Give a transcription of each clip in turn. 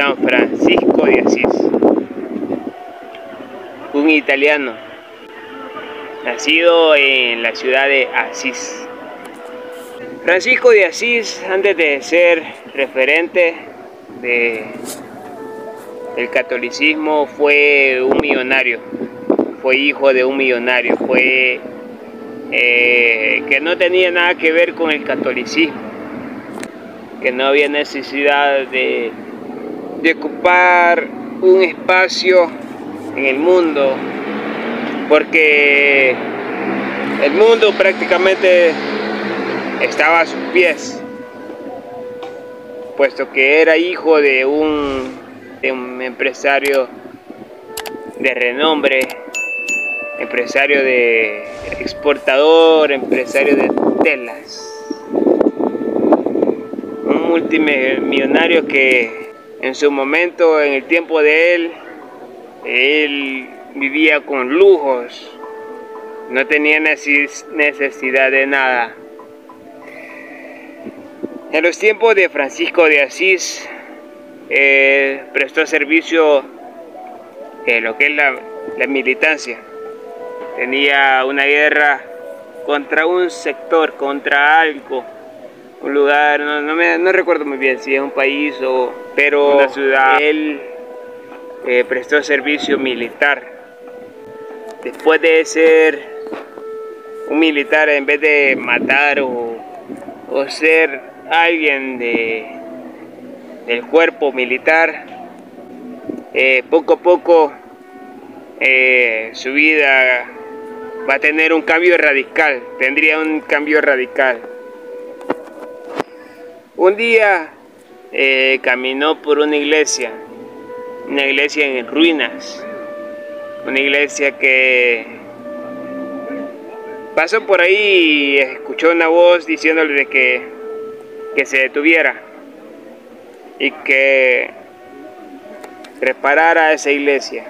San Francisco de Asís, un italiano nacido en la ciudad de Asís. Francisco de Asís, antes de ser referente del catolicismo, fue un millonario, fue hijo de un millonario, que no tenía nada que ver con el catolicismo, que no había necesidad de ocupar un espacio en el mundo, porque el mundo prácticamente estaba a sus pies, puesto que era hijo de un empresario de renombre, empresario de exportador, empresario de telas, un multimillonario que en su momento, en el tiempo de él vivía con lujos, no tenía necesidad de nada. En los tiempos de Francisco de Asís, prestó servicio en lo que es la militancia. Tenía una guerra contra un sector, contra algo, un lugar, no recuerdo muy bien si es un país pero una ciudad. Él prestó servicio militar. Después de ser un militar, en vez de matar o ser alguien del cuerpo militar, poco a poco su vida va a tener un cambio radical, tendría un cambio radical. Un día caminó por una iglesia en ruinas, una iglesia que pasó por ahí y escuchó una voz diciéndole de que se detuviera y que reparara esa iglesia.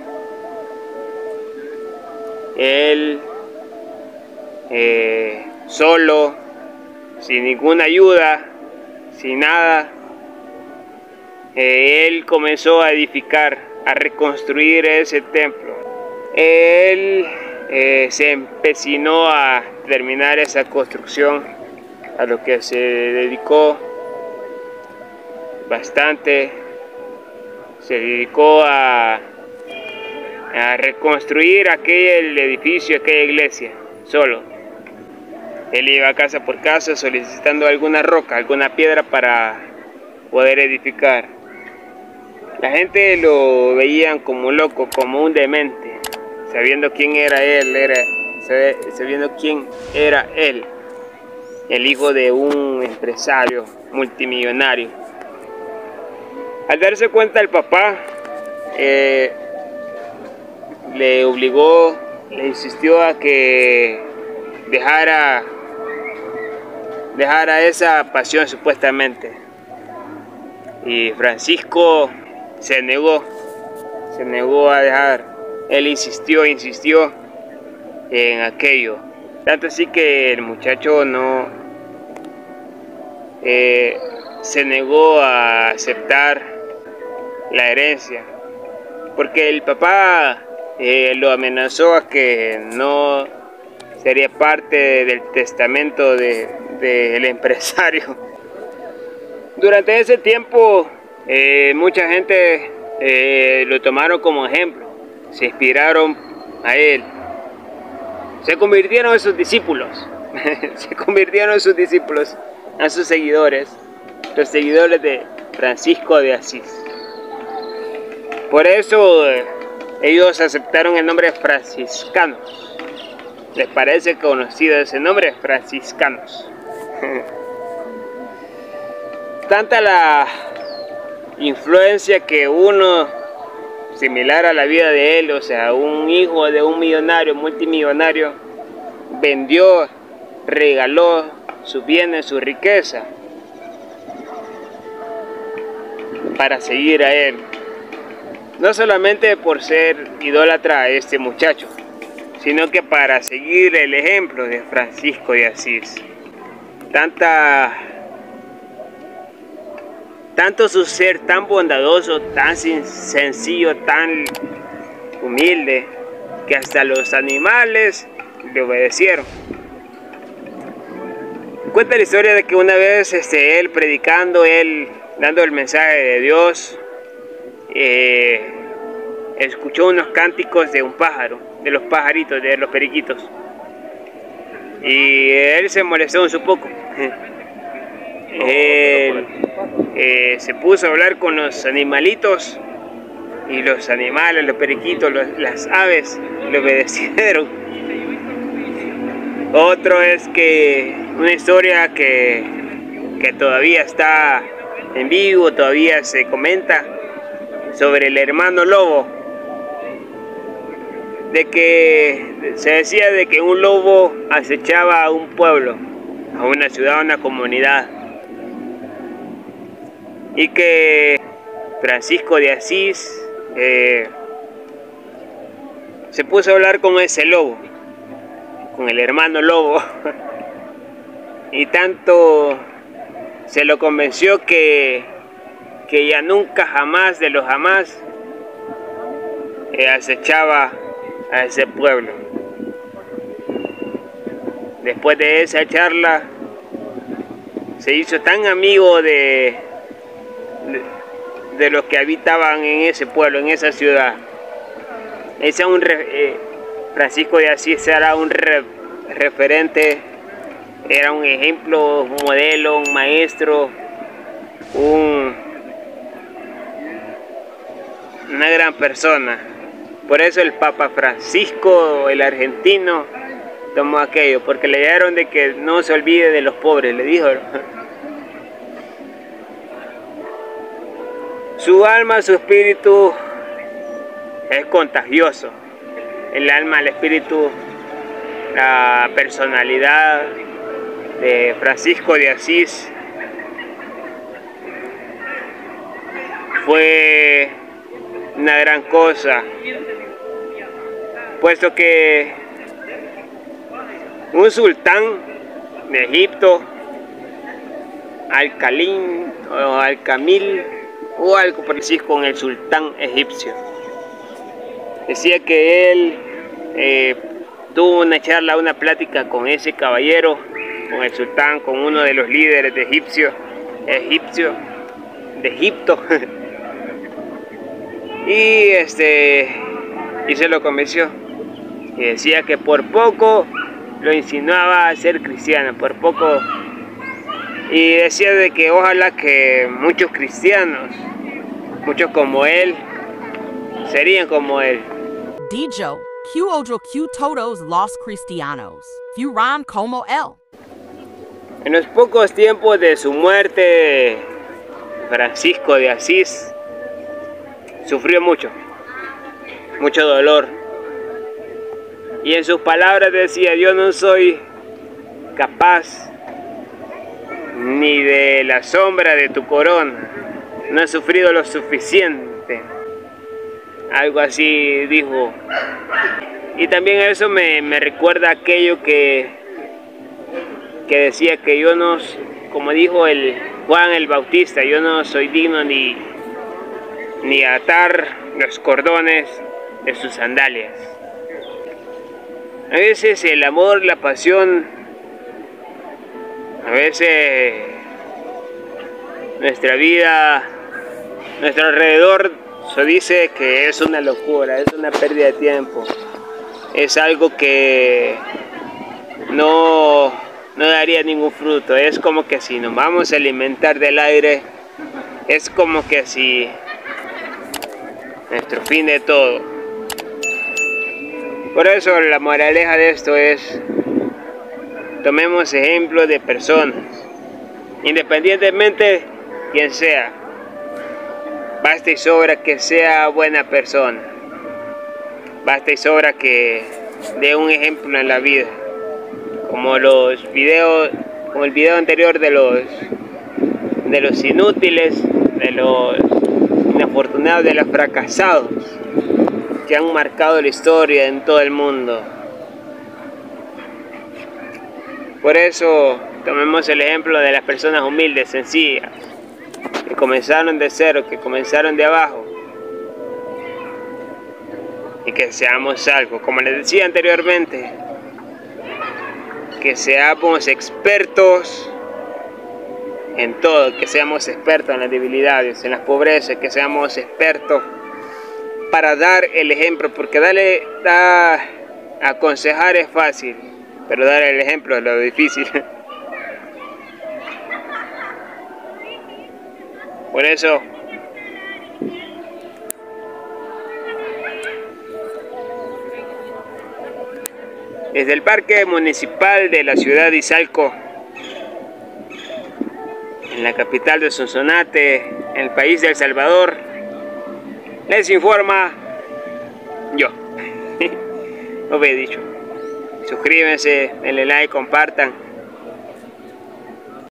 Él, solo, sin ninguna ayuda, sin nada, él comenzó a edificar, a reconstruir ese templo. Él se empecinó a terminar esa construcción, a lo que se dedicó bastante. Se dedicó a reconstruir aquel edificio, aquella iglesia, solo. Él iba casa por casa solicitando alguna roca, alguna piedra para poder edificar. La gente lo veían como loco, como un demente, sabiendo quién era él, sabiendo quién era él, el hijo de un empresario multimillonario. Al darse cuenta el papá, le obligó, le insistió a que dejara esa pasión supuestamente. Y Francisco se negó a dejar. Él insistió en aquello. Tanto así que el muchacho se negó a aceptar la herencia, porque el papá lo amenazó a que no sería parte del testamento del empresario. Durante ese tiempo mucha gente lo tomaron como ejemplo, se inspiraron a él, se convirtieron en sus discípulos, a sus seguidores, los seguidores de Francisco de Asís. Por eso ellos aceptaron el nombre de franciscanos. ¿Les parece conocido ese nombre? Franciscanos. Tanta la influencia que uno similar a la vida de él, o sea, un hijo de un millonario, multimillonario, vendió, regaló sus bienes, su riqueza, para seguir a él. No solamente por ser idólatra a este muchacho, sino que para seguir el ejemplo de Francisco de Asís. Tanta tanto su ser tan bondadoso, tan sencillo, tan humilde, que hasta los animales le obedecieron. Cuenta la historia de que una vez él predicando, él dando el mensaje de Dios, escuchó unos cánticos de un pájaro, de los pajaritos, de los periquitos, y él se molestó un poco. Él se puso a hablar con los animalitos, y los animales, los periquitos, las aves le obedecieron. Otro es que una historia que todavía está en vivo, todavía se comenta, sobre el hermano lobo, de que se decía de que un lobo acechaba a un pueblo, a una ciudad, a una comunidad, y que Francisco de Asís se puso a hablar con ese lobo, con el hermano lobo, y tanto se lo convenció que ya nunca jamás de los jamás acechaba a ese pueblo. Después de esa charla se hizo tan amigo de los que habitaban en ese pueblo, en esa ciudad. Francisco de Asís era un referente, era un ejemplo, un modelo, un maestro, una gran persona. Por eso el Papa Francisco, el argentino, tomó aquello, porque le dijeron de que no se olvide de los pobres, le dijo. Su alma, su espíritu es contagioso. El alma, el espíritu, la personalidad de Francisco de Asís fue una gran cosa, puesto que un sultán de Egipto, Al-Khalil o Al-Kamil o algo parecido con el sultán egipcio, decía que él tuvo una charla, una plática con ese caballero, con el sultán, con uno de los líderes de Egipto, y se lo convenció, y decía que por poco lo insinuaba a ser cristiano, por poco, y decía de que ojalá que muchos cristianos, muchos como él, serían como él. Dijo que todos los cristianos fueran como él. En los pocos tiempos de su muerte, Francisco de Asís sufrió mucho dolor, y en sus palabras decía: yo no soy capaz ni de la sombra de tu corona, no he sufrido lo suficiente, algo así dijo. Y también eso me recuerda aquello que decía que yo no, como dijo Juan el Bautista, yo no soy digno ni atar los cordones de sus sandalias. A veces el amor, la pasión, a veces nuestra vida, nuestro alrededor se dice que es una locura, es una pérdida de tiempo, es algo que no daría ningún fruto. Es como que si nos vamos a alimentar del aire, es como que si nuestro fin de todo. Por eso la moraleja de esto es: tomemos ejemplo de personas, independientemente quien sea. Basta y sobra que sea buena persona, basta y sobra que dé un ejemplo en la vida, como el video anterior de los inútiles, de los inafortunados, de los fracasados que han marcado la historia en todo el mundo. Por eso tomemos el ejemplo de las personas humildes, sencillas, que comenzaron de cero, que comenzaron de abajo, y que seamos algo, como les decía anteriormente, que seamos expertos en todo, que seamos expertos en las debilidades, en las pobrezas, que seamos expertos para dar el ejemplo, porque aconsejar es fácil, pero dar el ejemplo es lo difícil. Por eso, desde el Parque Municipal de la ciudad de Izalco, en la capital de Sonsonate, en el país de El Salvador, les informa yo. Lo he dicho. Suscríbanse, denle like, compartan.